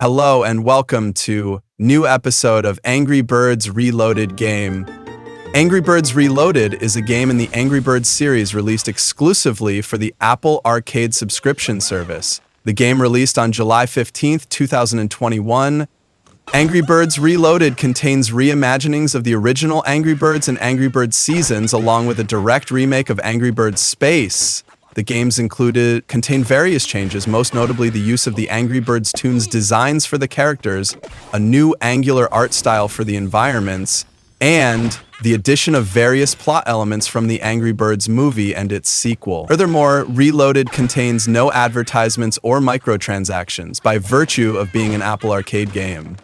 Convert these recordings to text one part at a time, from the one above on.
Hello and welcome to new episode of Angry Birds Reloaded game. Angry Birds Reloaded is a game in the Angry Birds series released exclusively for the Apple Arcade subscription service. The game released on July 15th, 2021. Angry Birds Reloaded contains reimaginings of the original Angry Birds and Angry Birds seasons along with a direct remake of Angry Birds Space. The games contain various changes, most notably the use of the Angry Birds tunes designs for the characters, a new angular art style for the environments, and the addition of various plot elements from the Angry Birds movie and its sequel. Furthermore, Reloaded contains no advertisements or microtransactions by virtue of being an Apple Arcade game.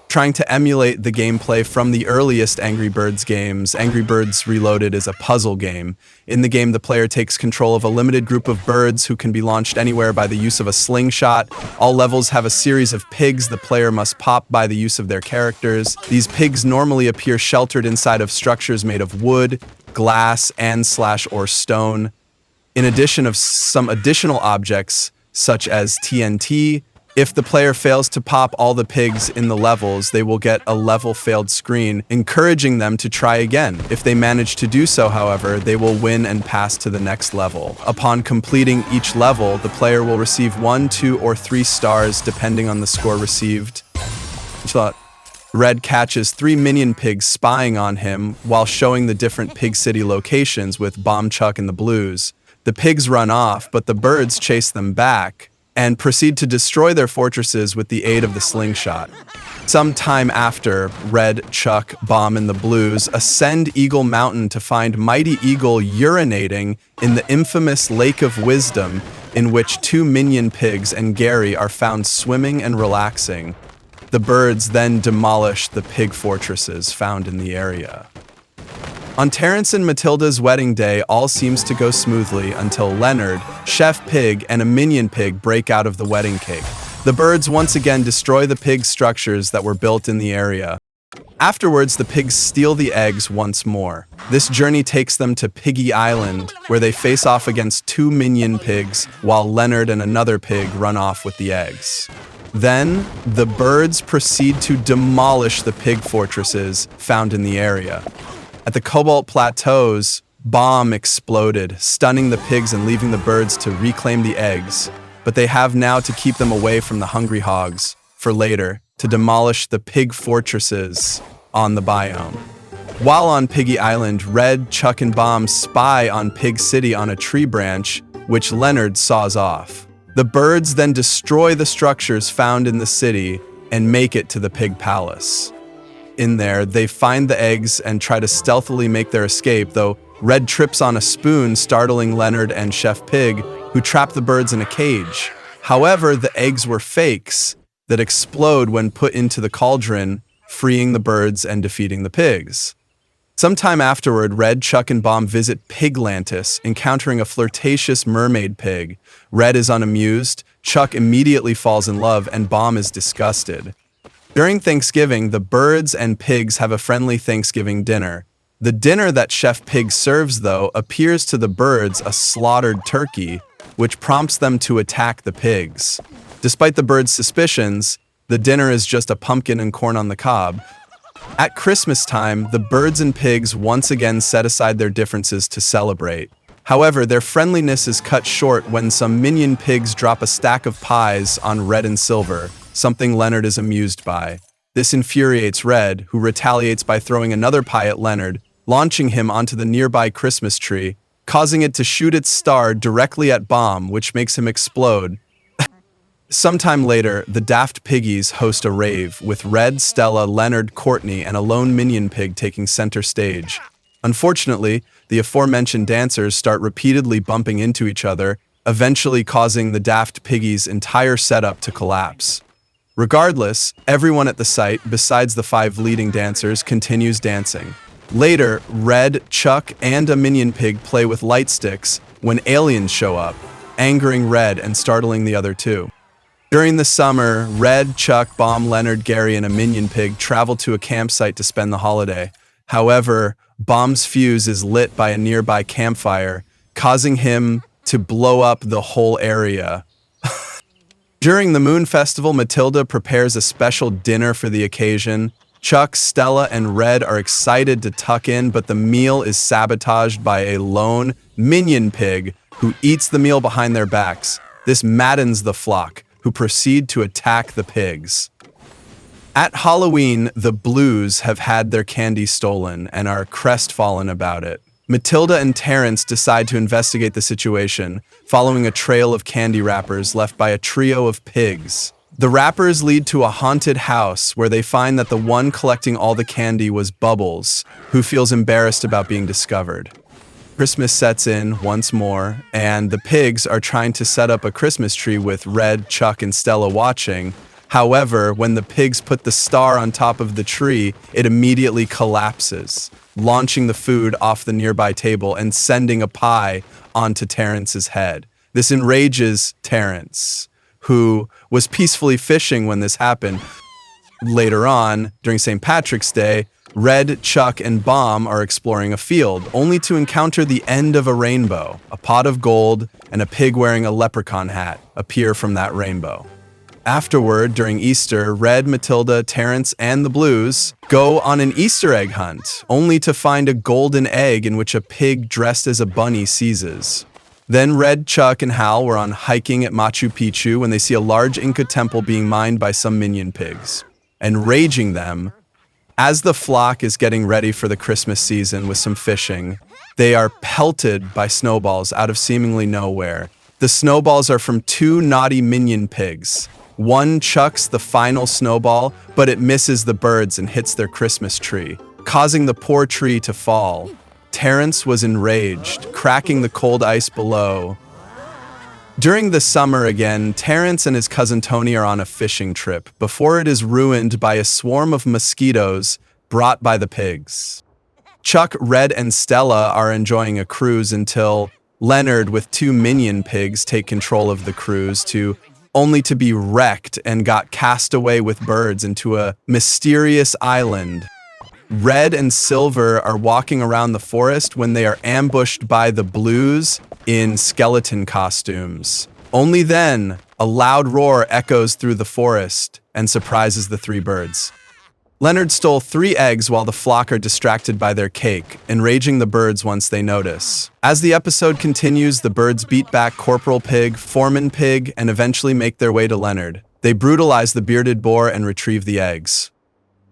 Trying to emulate the gameplay from the earliest Angry Birds games, Angry Birds Reloaded is a puzzle game. In the game, the player takes control of a limited group of birds who can be launched anywhere by the use of a slingshot. All levels have a series of pigs the player must pop by the use of their characters. These pigs normally appear sheltered inside of structures made of wood, glass, and/or stone. In addition of some additional objects, such as TNT. If the player fails to pop all the pigs in the levels, they will get a level failed screen, encouraging them to try again. If they manage to do so, however, they will win and pass to the next level. Upon completing each level, the player will receive 1, 2, or 3 stars depending on the score received. Red catches 3 minion pigs spying on him while showing the different Pig City locations with Bomb Chuck and the Blues. The pigs run off, but the birds chase them back and proceed to destroy their fortresses with the aid of the slingshot. Some time after, Red, Chuck, Bomb, and the Blues ascend Eagle Mountain to find Mighty Eagle urinating in the infamous Lake of Wisdom, in which 2 minion pigs and Gary are found swimming and relaxing. The birds then demolish the pig fortresses found in the area. On Terrence and Matilda's wedding day, all seems to go smoothly until Leonard, Chef Pig, and a minion pig break out of the wedding cake. The birds once again destroy the pig structures that were built in the area. Afterwards, the pigs steal the eggs once more. This journey takes them to Piggy Island, where they face off against 2 minion pigs, while Leonard and another pig run off with the eggs. Then, the birds proceed to demolish the pig fortresses found in the area. At the Cobalt Plateaus, bomb exploded, stunning the pigs and leaving the birds to reclaim the eggs. But they have now to keep them away from the hungry hogs, for later, to demolish the pig fortresses on the biome. While on Piggy Island, Red, Chuck, and Bomb spy on Pig City on a tree branch, which Leonard saws off. The birds then destroy the structures found in the city and make it to the Pig Palace. In there, they find the eggs and try to stealthily make their escape, though Red trips on a spoon, startling Leonard and Chef Pig, who trap the birds in a cage. However, the eggs were fakes that explode when put into the cauldron, freeing the birds and defeating the pigs. Sometime afterward, Red, Chuck, and Bomb visit Piglantis, encountering a flirtatious mermaid pig. Red is unamused, Chuck immediately falls in love, and Bomb is disgusted. During Thanksgiving, the birds and pigs have a friendly Thanksgiving dinner. The dinner that Chef Pig serves, though, appears to the birds a slaughtered turkey, which prompts them to attack the pigs. Despite the birds' suspicions, the dinner is just a pumpkin and corn on the cob. At Christmas time, the birds and pigs once again set aside their differences to celebrate. However, their friendliness is cut short when some minion pigs drop a stack of pies on Red and Silver, something Leonard is amused by. This infuriates Red, who retaliates by throwing another pie at Leonard, launching him onto the nearby Christmas tree, causing it to shoot its star directly at Bomb, which makes him explode. Sometime later, the Daft Piggies host a rave, with Red, Stella, Leonard, Courtney, and a lone minion pig taking center stage. Unfortunately, the aforementioned dancers start repeatedly bumping into each other, eventually causing the Daft Piggies' entire setup to collapse. Regardless, everyone at the site, besides the 5 leading dancers, continues dancing. Later, Red, Chuck, and a minion pig play with light sticks when aliens show up, angering Red and startling the other 2. During the summer, Red, Chuck, Bomb, Leonard, Gary, and a minion pig travel to a campsite to spend the holiday. However, Bomb's fuse is lit by a nearby campfire, causing him to blow up the whole area. During the Moon Festival, Matilda prepares a special dinner for the occasion. Chuck, Stella, and Red are excited to tuck in, but the meal is sabotaged by a lone minion pig who eats the meal behind their backs. This maddens the flock, who proceed to attack the pigs. At Halloween, the Blues have had their candy stolen and are crestfallen about it. Matilda and Terrence decide to investigate the situation, following a trail of candy wrappers left by a trio of pigs. The wrappers lead to a haunted house where they find that the one collecting all the candy was Bubbles, who feels embarrassed about being discovered. Christmas sets in once more, and the pigs are trying to set up a Christmas tree with Red, Chuck, and Stella watching. However, when the pigs put the star on top of the tree, it immediately collapses, launching the food off the nearby table and sending a pie onto Terrence's head. This enrages Terrence, who was peacefully fishing when this happened. Later on, during St. Patrick's Day, Red, Chuck, and Bomb are exploring a field, only to encounter the end of a rainbow. A pot of gold and a pig wearing a leprechaun hat appear from that rainbow. Afterward, during Easter, Red, Matilda, Terrence, and the Blues go on an Easter egg hunt, only to find a golden egg in which a pig dressed as a bunny seizes. Then Red, Chuck, and Hal were on hiking at Machu Picchu when they see a large Inca temple being mined by some minion pigs, enraging them. As the flock is getting ready for the Christmas season with some fishing, they are pelted by snowballs out of seemingly nowhere. The snowballs are from two naughty minion pigs. One chucks the final snowball, but it misses the birds and hits their Christmas tree, causing the poor tree to fall. Terrence was enraged, cracking the cold ice below. During the summer again, Terrence and his cousin Tony are on a fishing trip before it is ruined by a swarm of mosquitoes brought by the pigs. Chuck, Red, and Stella are enjoying a cruise until Leonard with two minion pigs take control of the cruise only to be wrecked and got cast away with birds into a mysterious island. Red and Silver are walking around the forest when they are ambushed by the Blues in skeleton costumes. Only then, a loud roar echoes through the forest and surprises the three birds. Leonard stole 3 eggs while the flock are distracted by their cake, enraging the birds once they notice. As the episode continues, the birds beat back Corporal Pig, Foreman Pig, and eventually make their way to Leonard. They brutalize the bearded boar and retrieve the eggs.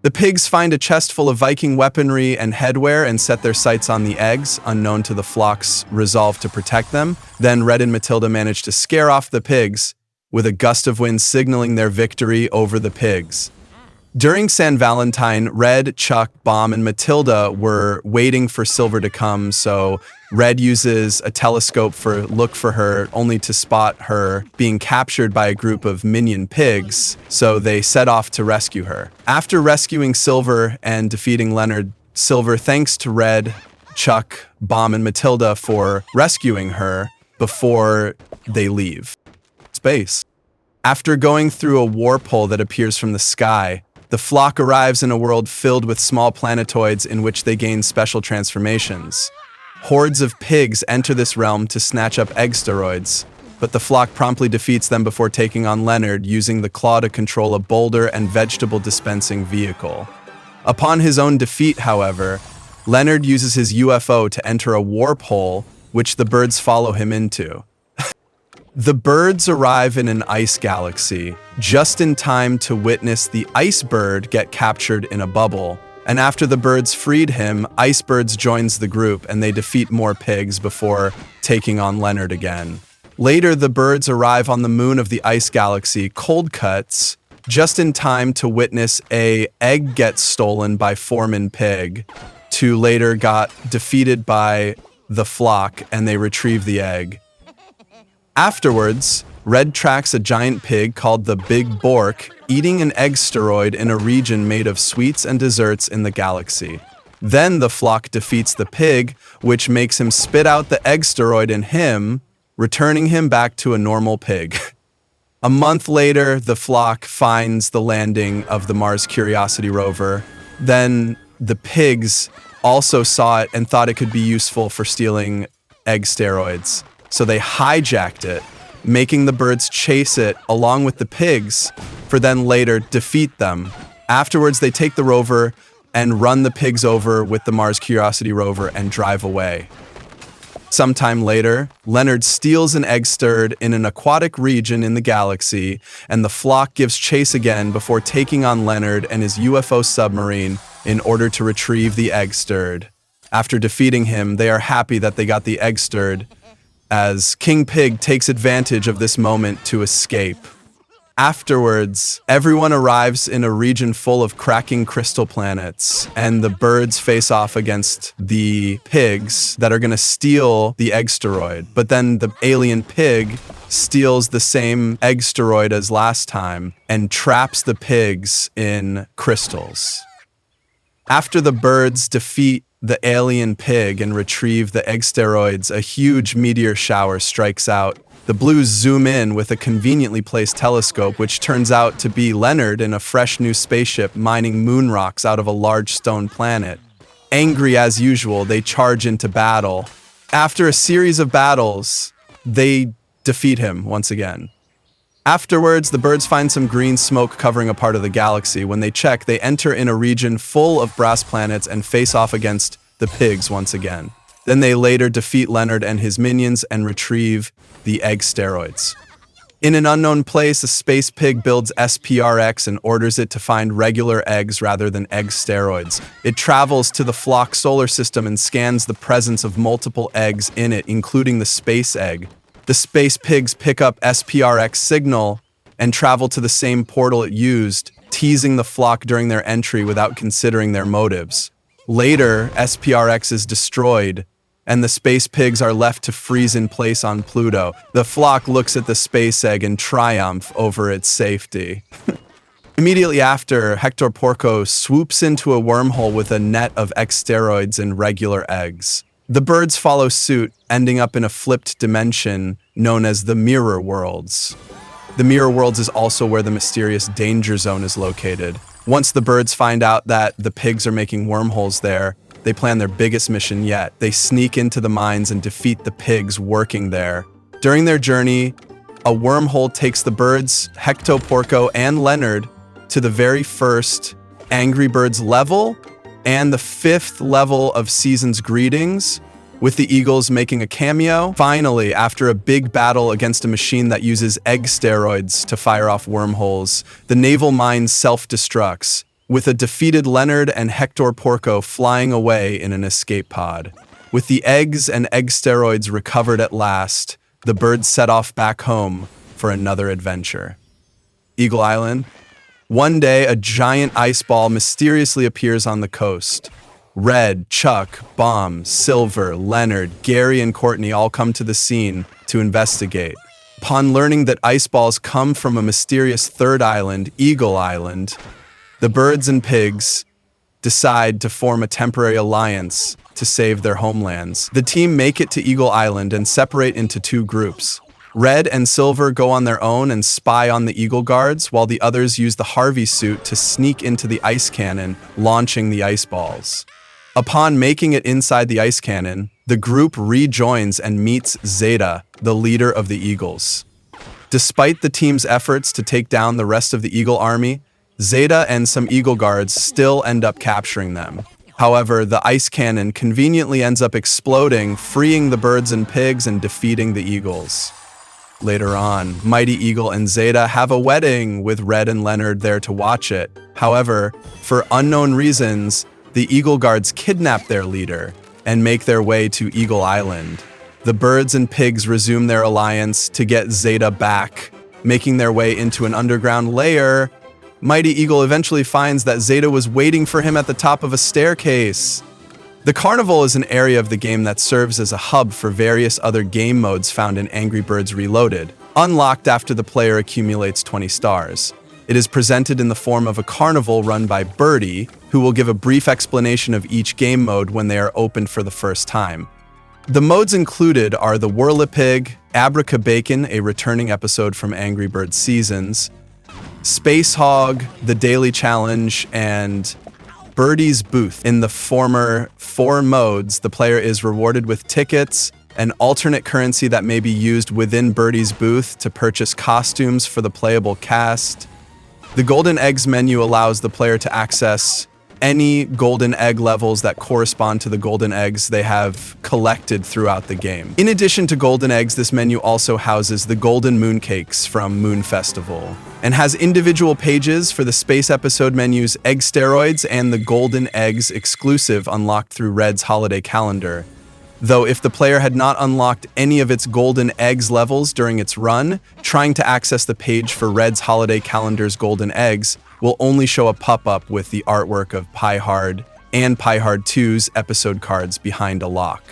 The pigs find a chest full of Viking weaponry and headwear and set their sights on the eggs, unknown to the flock's resolve to protect them. Then Red and Matilda manage to scare off the pigs, with a gust of wind signaling their victory over the pigs. During San Valentine, Red, Chuck, Bomb, and Matilda were waiting for Silver to come, so Red uses a telescope look for her, only to spot her being captured by a group of minion pigs, so they set off to rescue her. After rescuing Silver and defeating Leonard, Silver thanks to Red, Chuck, Bomb, and Matilda for rescuing her before they leave space. After going through a warp hole that appears from the sky, the flock arrives in a world filled with small planetoids in which they gain special transformations. Hordes of pigs enter this realm to snatch up egg steroids, but the flock promptly defeats them before taking on Leonard, using the claw to control a boulder and vegetable dispensing vehicle. Upon his own defeat, however, Leonard uses his UFO to enter a warp hole, which the birds follow him into. The birds arrive in an ice galaxy, just in time to witness the ice bird get captured in a bubble. And after the birds freed him, Icebirds joins the group and they defeat more pigs before taking on Leonard again. Later, the birds arrive on the moon of the ice galaxy, Cold Cuts, just in time to witness an egg get stolen by Foreman Pig, to later got defeated by the flock and they retrieve the egg. Afterwards, Red tracks a giant pig called the Big Bork, eating an egg steroid in a region made of sweets and desserts in the galaxy. Then the flock defeats the pig, which makes him spit out the egg steroid in him, returning him back to a normal pig. A month later, the flock finds the landing of the Mars Curiosity rover. Then the pigs also saw it and thought it could be useful for stealing egg steroids. So they hijacked it, making the birds chase it along with the pigs for then later defeat them. Afterwards, they take the rover and run the pigs over with the Mars Curiosity rover and drive away. Sometime later, Leonard steals an egg stirred in an aquatic region in the galaxy, and the flock gives chase again before taking on Leonard and his UFO submarine in order to retrieve the egg stirred. After defeating him, they are happy that they got the egg stirred, as King Pig takes advantage of this moment to escape. Afterwards, everyone arrives in a region full of cracking crystal planets, and the birds face off against the pigs that are going to steal the egg steroid. But then the alien pig steals the same egg steroid as last time and traps the pigs in crystals. After the birds defeat the alien pig and retrieve the egg steroids, a huge meteor shower strikes out. The Blues zoom in with a conveniently placed telescope, which turns out to be Leonard in a fresh new spaceship mining moon rocks out of a large stone planet. Angry as usual, they charge into battle. After a series of battles, they defeat him once again. Afterwards, the birds find some green smoke covering a part of the galaxy. When they check, they enter in a region full of brass planets and face off against the pigs once again. Then they later defeat Leonard and his minions and retrieve the egg steroids. In an unknown place, a space pig builds SPRX and orders it to find regular eggs rather than egg steroids. It travels to the flock solar system and scans the presence of multiple eggs in it, including the space egg. The space pigs pick up SPRX signal and travel to the same portal it used, teasing the flock during their entry without considering their motives. Later, SPRX is destroyed, and the space pigs are left to freeze in place on Pluto. The flock looks at the space egg in triumph over its safety. Immediately after, Hector Porco swoops into a wormhole with a net of X steroids and regular eggs. The birds follow suit, ending up in a flipped dimension known as the Mirror Worlds. The Mirror Worlds is also where the mysterious Danger Zone is located. Once the birds find out that the pigs are making wormholes there, they plan their biggest mission yet. They sneak into the mines and defeat the pigs working there. During their journey, a wormhole takes the birds, Hector Porco, and Leonard to the very first Angry Birds level and the 5th level of Season's Greetings, with the Eagles making a cameo. Finally, after a big battle against a machine that uses egg steroids to fire off wormholes, the naval mine self-destructs, with a defeated Leonard and Hector Porco flying away in an escape pod. With the eggs and egg steroids recovered at last, the birds set off back home for another adventure. Eagle Island. One day, a giant ice ball mysteriously appears on the coast. Red, Chuck, Bomb, Silver, Leonard, Gary, and Courtney all come to the scene to investigate. Upon learning that ice balls come from a mysterious third island, Eagle Island, the birds and pigs decide to form a temporary alliance to save their homelands. The team make it to Eagle Island and separate into two groups. Red and Silver go on their own and spy on the Eagle Guards, while the others use the Harvey suit to sneak into the ice cannon, launching the ice balls. Upon making it inside the ice cannon, the group rejoins and meets Zeta, the leader of the Eagles. Despite the team's efforts to take down the rest of the Eagle army, Zeta and some Eagle Guards still end up capturing them. However, the ice cannon conveniently ends up exploding, freeing the birds and pigs and defeating the Eagles. Later on, Mighty Eagle and Zeta have a wedding with Red and Leonard there to watch it. However, for unknown reasons, the Eagle Guards kidnap their leader and make their way to Eagle Island. The birds and pigs resume their alliance to get Zeta back, making their way into an underground lair. Mighty Eagle eventually finds that Zeta was waiting for him at the top of a staircase. The Carnival is an area of the game that serves as a hub for various other game modes found in Angry Birds Reloaded, unlocked after the player accumulates 20 stars. It is presented in the form of a carnival run by Birdie, who will give a brief explanation of each game mode when they are opened for the first time. The modes included are the Whirlipig, Abra-Ca-Bacon, a returning episode from Angry Birds Seasons, Space Hog, the Daily Challenge, and Birdie's Booth. In the former 4 modes, the player is rewarded with tickets, an alternate currency that may be used within Birdie's booth to purchase costumes for the playable cast. The Golden Eggs menu allows the player to access any golden egg levels that correspond to the golden eggs they have collected throughout the game. In addition to golden eggs, this menu also houses the golden mooncakes from Moon Festival and has individual pages for the space episode menus Egg Steroids and the Golden Eggs exclusive unlocked through Red's holiday calendar. Though if the player had not unlocked any of its golden eggs levels during its run, trying to access the page for Red's holiday calendar's golden eggs will only show a pop-up with the artwork of Pie Hard and Pie Hard 2's episode cards behind a lock.